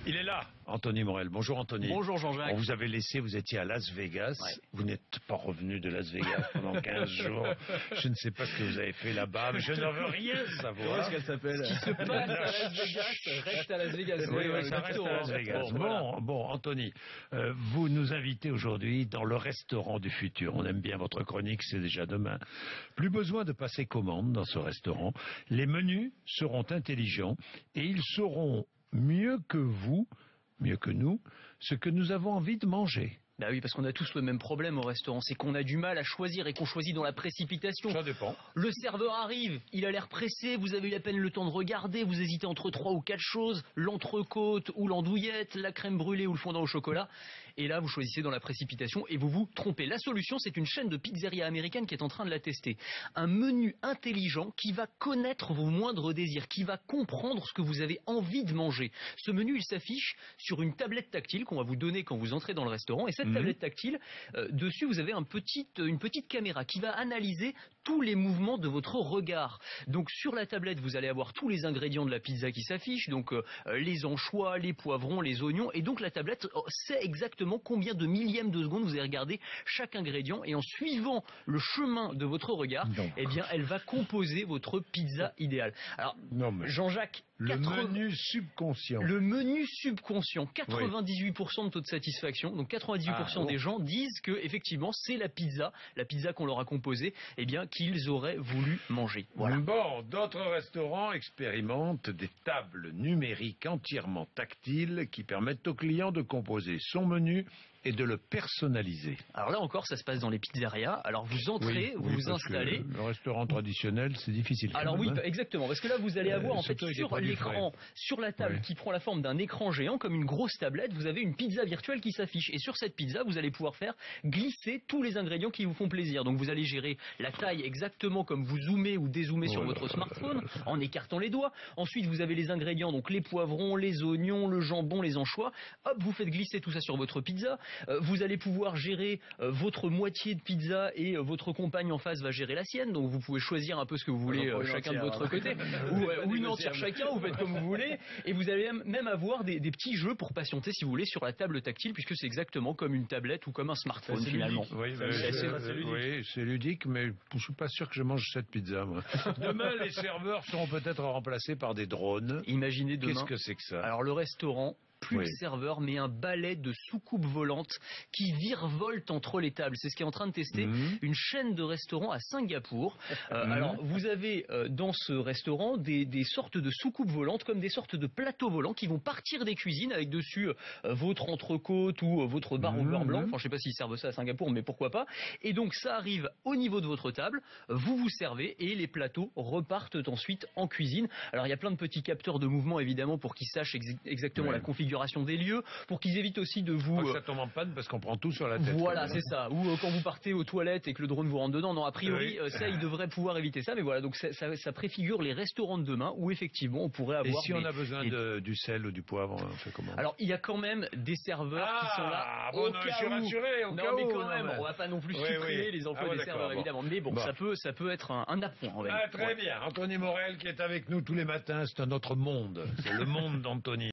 Il est là, Anthony Morel. Bonjour Anthony. Bonjour Jean-Jacques. On vous avait laissé, vous étiez à Las Vegas. Ouais. Vous n'êtes pas revenu de Las Vegas pendant 15 jours. Je ne sais pas ce que vous avez fait là-bas, mais je ne veux rien savoir. Comment est-ce qu'elle s'appelle? Ce qui se passe à Las Vegas reste à Las Vegas. Oui, ça reste à Las Vegas. Bon, Anthony, vous nous invitez aujourd'hui dans le restaurant du futur. On aime bien votre chronique, c'est déjà demain. Plus besoin de passer commande dans ce restaurant. Les menus seront intelligents et ils sauront mieux que vous, mieux que nous, ce que nous avons envie de manger. Bah oui, parce qu'on a tous le même problème au restaurant, c'est qu'on a du mal à choisir et qu'on choisit dans la précipitation. Ça dépend. Le serveur arrive, il a l'air pressé, vous avez eu à peine le temps de regarder, vous hésitez entre 3 ou 4 choses, l'entrecôte ou l'andouillette, la crème brûlée ou le fondant au chocolat, et là vous choisissez dans la précipitation et vous vous trompez. La solution, c'est une chaîne de pizzeria américaine qui est en train de la tester. Un menu intelligent qui va connaître vos moindres désirs, qui va comprendre ce que vous avez envie de manger. Ce menu, il s'affiche sur une tablette tactile qu'on va vous donner quand vous entrez dans le restaurant, et cette tablette tactile, dessus vous avez une petite caméra qui va analyser tous les mouvements de votre regard. Donc sur la tablette vous allez avoir tous les ingrédients de la pizza qui s'affichent, donc les anchois, les poivrons, les oignons, et donc la tablette sait exactement combien de millièmes de seconde vous avez regardé chaque ingrédient, et en suivant le chemin de votre regard, eh bien elle va composer votre pizza idéale. Alors Jean-Jacques, le menu subconscient. Le menu subconscient, 98% de taux de satisfaction, donc 98% des gens disent que effectivement c'est la pizza qu'on leur a composée, eh bien qu'ils auraient voulu manger. Voilà. Bon, d'autres restaurants expérimentent des tables numériques entièrement tactiles qui permettent au client de composer son menu et de le personnaliser. Alors là encore, ça se passe dans les pizzerias. Alors vous entrez, vous vous installez. Le restaurant traditionnel, c'est difficile. Alors oui, exactement, parce que là vous allez avoir en fait sur l'écran, sur la table qui prend la forme d'un écran géant comme une grosse tablette, vous avez une pizza virtuelle qui s'affiche, et sur cette pizza vous allez pouvoir faire glisser tous les ingrédients qui vous font plaisir. Donc vous allez gérer la taille exactement comme vous zoomez ou dézoomez sur votre smartphone en écartant les doigts. Ensuite vous avez les ingrédients, donc les poivrons, les oignons, le jambon, les anchois. Hop, vous faites glisser tout ça sur votre pizza. Vous allez pouvoir gérer votre moitié de pizza et votre compagne en face va gérer la sienne. Donc vous pouvez choisir un peu ce que vous voulez chacun de votre côté, ou une entière chacun, vous faites comme vous voulez. Et vous allez même avoir des petits jeux pour patienter si vous voulez sur la table tactile, puisque c'est exactement comme une tablette ou comme un smartphone finalement. Oui, c'est ludique, mais je suis pas sûr que je mange cette pizza, moi. Demain, les serveurs seront peut-être remplacés par des drones. Imaginez demain. Qu'est-ce que c'est que ça? Alors le restaurant, plus le serveur, mais un balai de soucoupes volantes qui virevolte entre les tables. C'est ce qu'est en train de tester une chaîne de restaurants à Singapour. Alors, vous avez dans ce restaurant des sortes de soucoupes volantes, comme des sortes de plateaux volants qui vont partir des cuisines avec dessus votre entrecôte ou votre bar au beurre blanc. Enfin, je sais pas s'ils servent ça à Singapour, mais pourquoi pas. Et donc, ça arrive au niveau de votre table, vous vous servez et les plateaux repartent ensuite en cuisine. Alors, il y a plein de petits capteurs de mouvement, évidemment, pour qu'ils sachent exactement la configuration des lieux, pour qu'ils évitent aussi de vous... ça tombe en panne parce qu'on prend tout sur la tête. Voilà, c'est ça. Ou quand vous partez aux toilettes et que le drone vous rentre dedans. Non, a priori, ça, ils devraient pouvoir éviter ça. Mais voilà, donc ça préfigure les restaurants de demain où effectivement on pourrait avoir... Et si on a besoin du sel ou du poivre, on fait comment? Alors, il y a quand même des serveurs qui sont là au cas où. Je suis rassuré, au cas où. Mais quand même, on va pas non plus supprimer les emplois des serveurs, évidemment. Mais bon, ça peut être un appoint. Très bien. Anthony Morel qui est avec nous tous les matins, c'est un autre monde. C'est le monde d'Anthony.